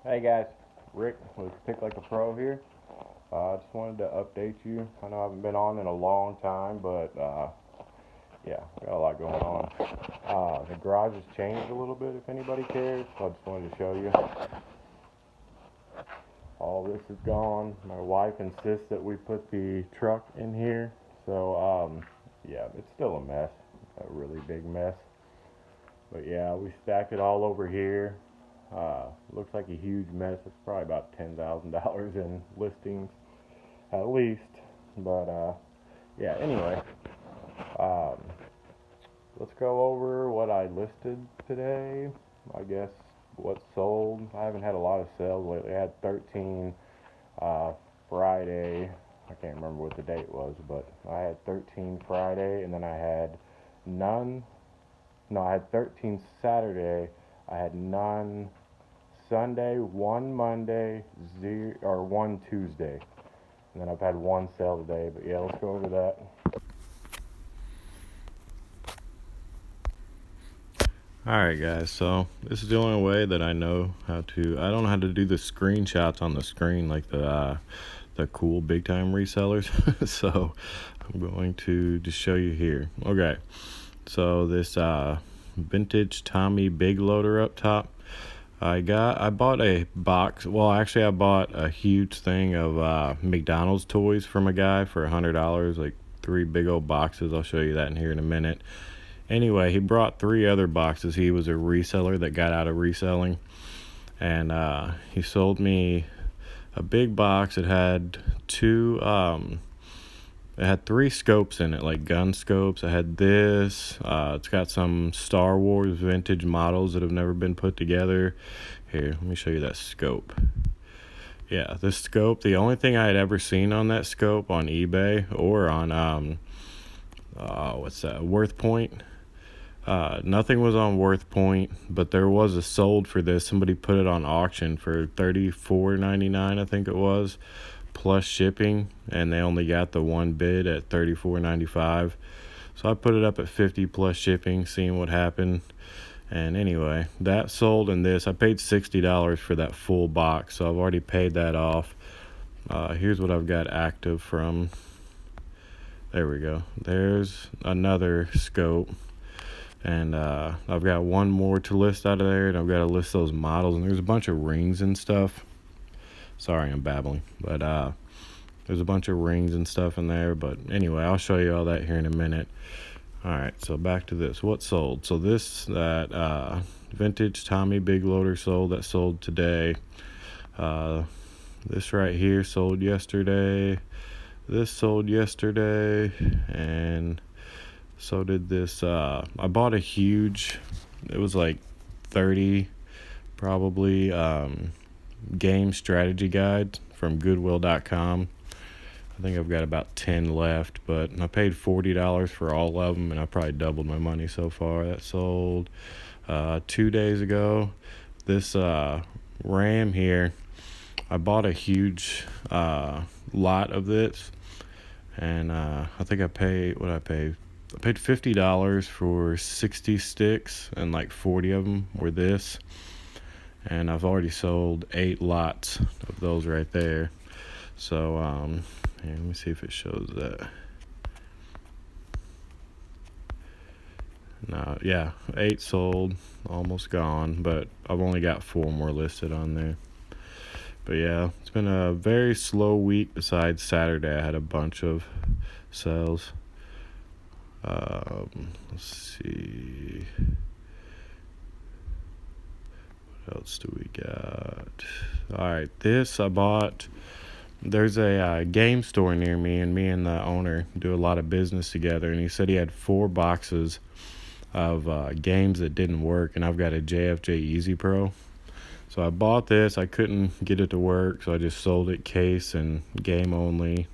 Hey guys, Rick with Pick Like a Pro here. I just wanted to update you. I know I haven't been on in a long time, but yeah, got a lot going on. The garage has changed a little bit if anybody cares, so I just wanted to show you. All this is gone. My wife insists that we put the truck in here, so yeah, it's still a mess, a really big mess. But yeah, we stacked it all over here. Looks like a huge mess. It's probably about $10,000 in listings at least. But yeah, anyway, um, let's go over what I listed today. I guess what sold. I haven't had a lot of sales lately. I had 13 uh, Friday. I can't remember what the date was, but I had 13 Friday, and then I had none. No, I had 13 Saturday. I had none Sunday, one Monday, one Tuesday. And then I've had one sale today, but yeah, let's go over that. Alright guys, so this is the only way that I know how to, I don't know how to do the screenshots on the screen like the cool big time resellers. So I'm going to just show you here. Okay, so this vintage Tommy big loader up top. I bought a box. Well, actually, I bought a huge thing of McDonald's toys from a guy for $100, like 3 big old boxes. I'll show you that in here in a minute. Anyway, he brought 3 other boxes. He was a reseller that got out of reselling, and he sold me a big box. It had it had 3 scopes in it, like gun scopes. It had this. It's got some Star Wars vintage models that have never been put together. Here, let me show you that scope. Yeah, this scope, the only thing I had ever seen on that scope on eBay or on, what's that, Worth Point. Nothing was on Worth Point, but there was a sold for this. Somebody put it on auction for $34.99, I think it was, plus shipping, and they only got the one bid at $34.95. So I put it up at $50 plus shipping, seeing what happened. And anyway, that sold, and this I paid $60 for that full box, so I've already paid that off. Here's what I've got active from. There we go. There's another scope. And I've got one more to list out of there, and I've got to list those models. And there's a bunch of rings and stuff. Sorry, I'm babbling. But there's a bunch of rings and stuff in there. But anyway, I'll show you all that here in a minute. All right, so back to this. What sold? So that vintage Tommy big loader sold. That sold today. This right here sold yesterday. This sold yesterday. And so did this. I bought a huge, it was like 30 probably, game strategy guide from goodwill.com. I think I've got about 10 left, but I paid $40 for all of them, and I probably doubled my money so far. That sold 2 days ago. This Ram here, I bought a huge lot of this, and I think I paid, I paid $50 for 60 sticks, and like 40 of them were this. And I've already sold 8 lots of those right there. So, here, let me see if it shows that. No, yeah, 8 sold, almost gone, but I've only got 4 more listed on there. But yeah, it's been a very slow week. Besides Saturday, I had a bunch of sales. Let's see. What else do we got? All right, this I bought. There's a game store near me, and the owner do a lot of business together, and he said he had 4 boxes of games that didn't work, and I've got a JFJ Easy Pro. So I bought this. I couldn't get it to work, so I just sold it case and game only.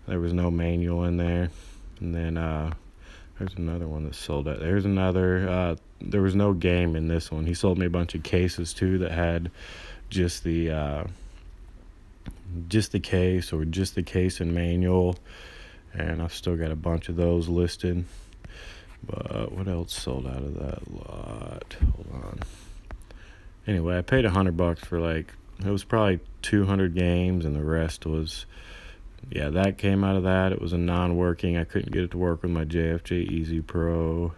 There was no manual in there. And then there's another one that sold it. There's another. There was no game in this one. He sold me a bunch of cases too that had just the case, or just the case and manual. And I've still got a bunch of those listed. But what else sold out of that lot? Hold on. Anyway, I paid $100 for like It was probably 200 games, and the rest was, yeah, that came out of that. It was a non-working. I couldn't get it to work with my JFJ Easy Pro.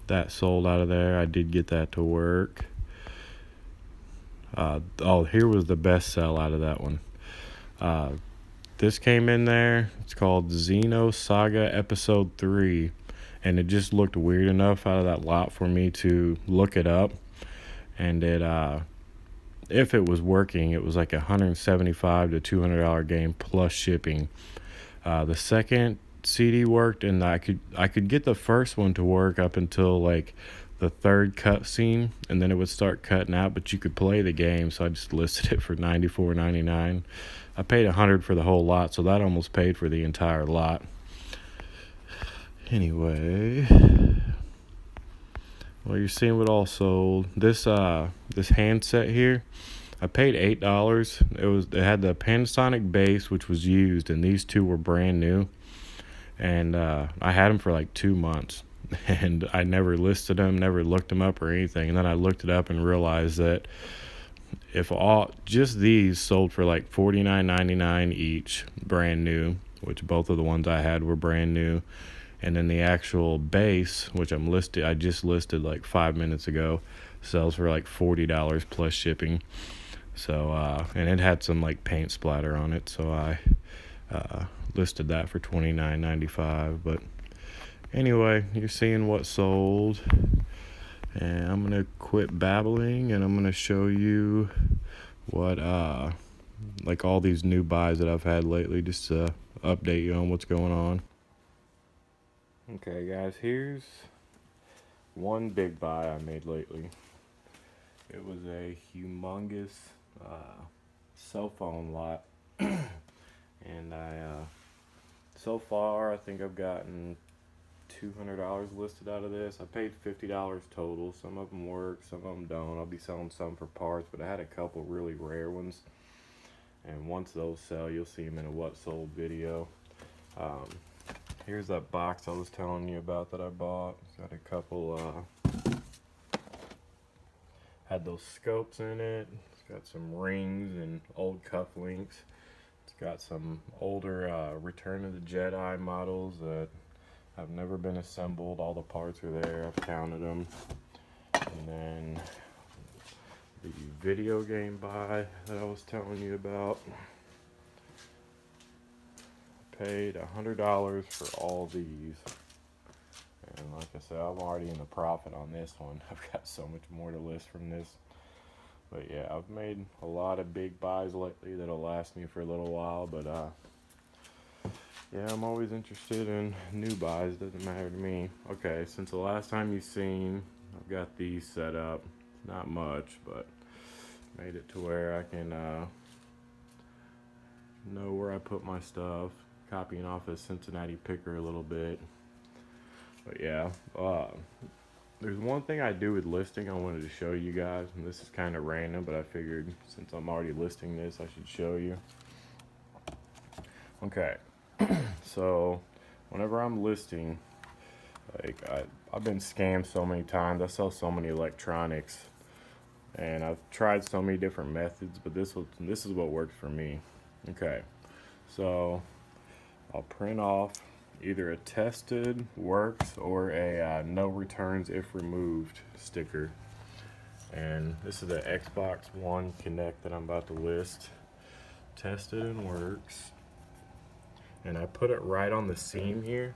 That sold out of there. I did get that to work. Here was the best sell out of that one. This came in there. It's called Xeno Saga Episode 3. And it just looked weird enough out of that lot for me to look it up. And it, if it was working, it was like $175 to $200 game plus shipping. The second CD worked, and I could get the first one to work up until like the third cutscene, and then it would start cutting out, but you could play the game, so I just listed it for $94.99. I paid $100 for the whole lot, so that almost paid for the entire lot. Anyway, well, you're seeing what all sold. This handset here, I paid $8. It had the Panasonic base, which was used, and these two were brand new. And I had them for like 2 months, and I never listed them, never looked them up or anything. And then I looked it up and realized that if just these sold for like $49.99 each, brand new, which both of the ones I had were brand new, and then the actual base, which I just listed like 5 minutes ago, sells for like $40 plus shipping. So and it had some like paint splatter on it, so I listed that for $29.95. But anyway, you're seeing what sold, and I'm gonna quit babbling, and I'm gonna show you what like all these new buys that I've had lately, just to update you on what's going on. Okay guys, here's one big buy I made lately. It was a humongous cell phone lot. And so far, I think I've gotten $200 listed out of this. I paid $50 total. Some of them work, some of them don't. I'll be selling some for parts, but I had a couple really rare ones. And once those sell, you'll see them in a what sold video. Here's that box I was telling you about that I bought. It's got a couple, had those scopes in it. It's got some rings and old cufflinks. It's got some older Return of the Jedi models that have never been assembled. All the parts are there. I've counted them. And then the video game buy that I was telling you about. I paid $100 for all these. And like I said, I'm already in the profit on this one. I've got so much more to list from this. But yeah, I've made a lot of big buys lately that'll last me for a little while. But yeah, I'm always interested in new buys. Doesn't matter to me. Okay, since the last time you've seen, I've got these set up. Not much, but made it to where I can know where I put my stuff. Copying off a Cincinnati picker a little bit. But yeah, there's one thing I do with listing I wanted to show you guys, and this is kind of random, but I figured since I'm already listing this, I should show you. Okay, so whenever I'm listing, like I've been scammed so many times. I sell so many electronics, and I've tried so many different methods, but this is what works for me. Okay, so I'll print off either a tested works or a no returns if removed sticker. And this is the Xbox One Kinect that I'm about to list. Tested and works. And I put it right on the seam here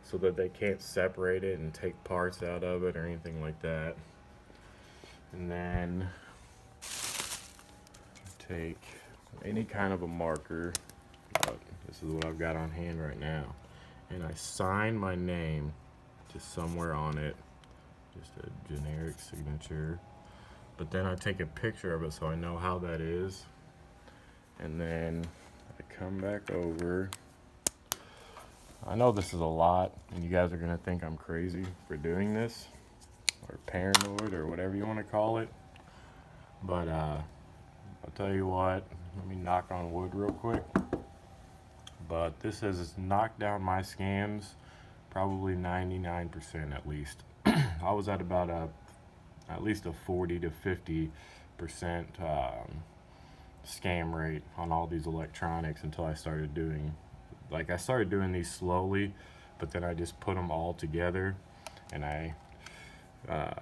so that they can't separate it and take parts out of it or anything like that. And then take any kind of a marker. This is what I've got on hand right now. And I sign my name just somewhere on it, just a generic signature. But then I take a picture of it so I know how that is. And then I come back over. I know this is a lot, and you guys are gonna think I'm crazy for doing this, or paranoid, or whatever you want to call it. But I'll tell you what, let me knock on wood real quick. But this has knocked down my scams probably 99% at least. I was at about a at least a 40 to 50% scam rate on all these electronics until I started doing, like, I started doing these slowly, but then I just put them all together, and uh,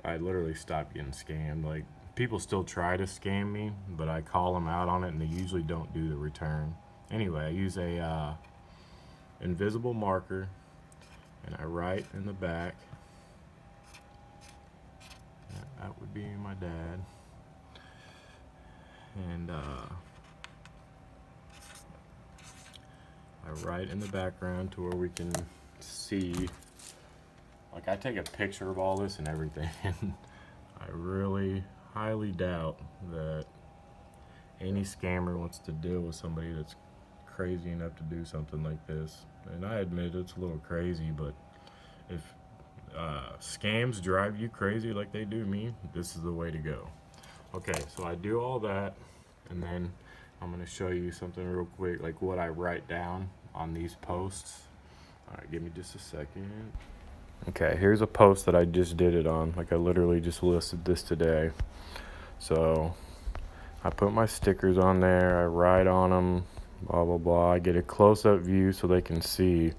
I literally stopped getting scammed. Like, people still try to scam me, but I call them out on it, and they usually don't do the return. Anyway, I use a invisible marker, and I write in the back. That would be my dad. And I write in the background to where we can see. Like, I take a picture of all this and everything. I really highly doubt that any scammer wants to deal with somebody that's crazy enough to do something like this. And I admit it's a little crazy, but if scams drive you crazy like they do me, this is the way to go. Okay, so I do all that, and then I'm going to show you something real quick, like what I write down on these posts. All right, give me just a second. Okay, here's a post that I just did it on. Like, I literally just listed this today. So I put my stickers on there, I write on them, blah, blah, blah. I get a close-up view so they can see.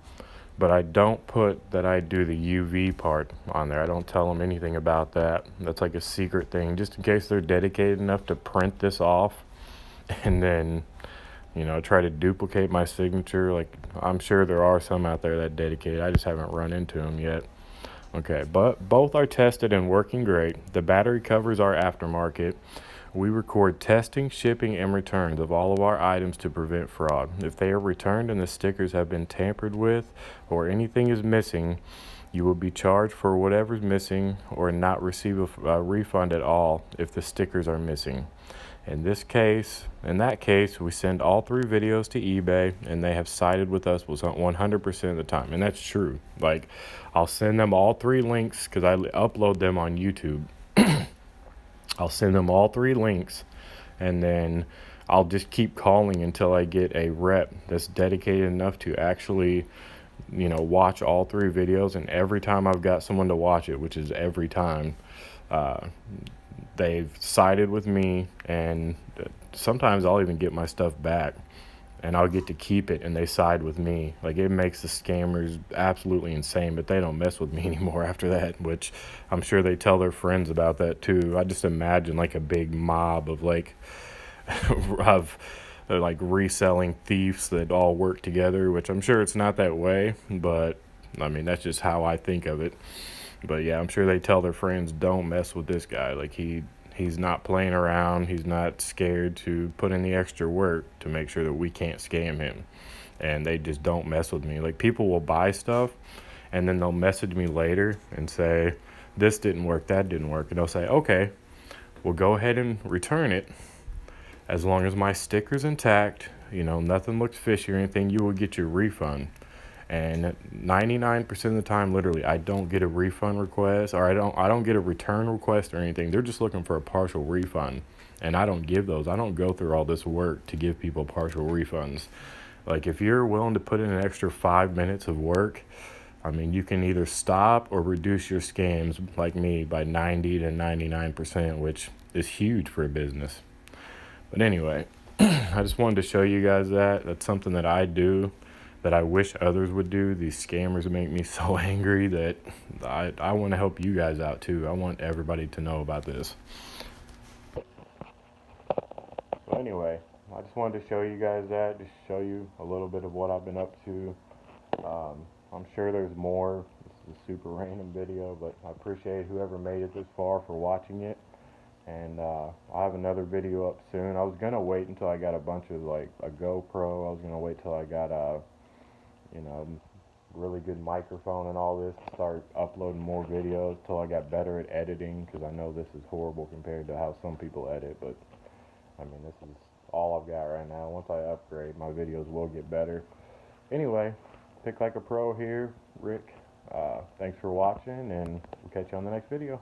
But I don't put that I do the UV part on there. I don't tell them anything about that. That's like a secret thing, just in case they're dedicated enough to print this off and then, you know, try to duplicate my signature. Like, I'm sure there are some out there that dedicated. I just haven't run into them yet. Okay, but both are tested and working great. The battery covers are aftermarket. We record testing, shipping, and returns of all of our items to prevent fraud. If they are returned and the stickers have been tampered with or anything is missing, you will be charged for whatever's missing or not receive a refund at all if the stickers are missing. In that case, we send all 3 videos to eBay, and they have sided with us 100% of the time. And that's true. Like, I'll send them all 3 links because I upload them on YouTube. I'll send them all 3 links, and then I'll just keep calling until I get a rep that's dedicated enough to actually, you know, watch all 3 videos. And every time I've got someone to watch it, which is every time, they've sided with me, and sometimes I'll even get my stuff back and I'll get to keep it, and they side with me. Like, it makes the scammers absolutely insane, but they don't mess with me anymore after that, which I'm sure they tell their friends about that too. I just imagine like a big mob of like of like reselling thieves that all work together, which I'm sure it's not that way, but I mean, that's just how I think of it. But yeah, I'm sure they tell their friends, don't mess with this guy. Like, he's not playing around. He's not scared to put in the extra work to make sure that we can't scam him. And they just don't mess with me. Like, people will buy stuff and then they'll message me later and say, this didn't work, that didn't work. And they'll say, okay, well, go ahead and return it. As long as my sticker's intact, you know, nothing looks fishy or anything, you will get your refund. And 99% of the time, literally, I don't get a refund request, or I don't get a return request or anything. They're just looking for a partial refund, and I don't give those. I don't go through all this work to give people partial refunds. Like, if you're willing to put in an extra 5 minutes of work, I mean, you can either stop or reduce your scams, like me, by 90 to 99%, which is huge for a business. But anyway, I just wanted to show you guys that. That's something that I do that I wish others would do. These scammers make me so angry that I want to help you guys out too. I want everybody to know about this. So anyway, I just wanted to show you guys that, just show you a little bit of what I've been up to. I'm sure there's more. This is a super random video, but I appreciate whoever made it this far for watching it. And I'll have another video up soon. I was going to wait until I got a bunch of, like, a GoPro. I was going to wait till I got a, you know, really good microphone and all this to start uploading more videos till I got better at editing, because I know this is horrible compared to how some people edit. But I mean, this is all I've got right now. Once I upgrade, my videos will get better. Anyway, Pick Like a Pro here, Rick. Thanks for watching, and we'll catch you on the next video.